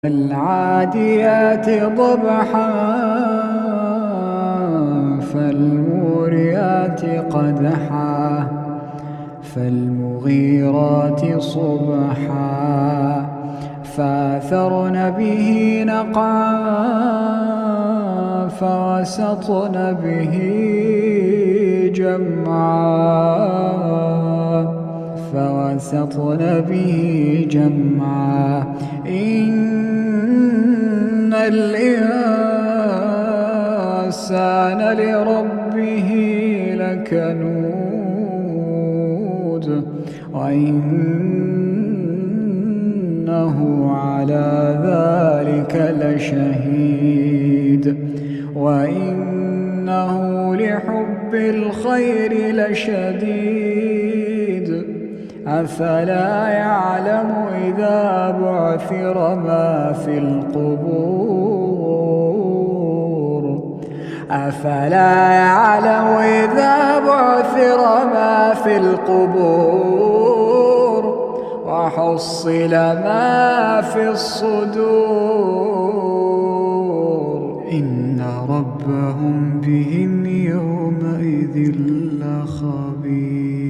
العاديات ضبحا فالموريات قدحا فالمغيرات صبحا فأثرن به نقعا فوسطن به جمعا إن الإنسان لربه لكنود وإنه على ذلك لشهيد وإنه لحب الخير لشديد أفلا يعلم إذا بعثر ما في القبور أفلا يعلم إذا بعثر ما في القبور وحصل ما في الصدور إن ربهم بهم يومئذ لخبير.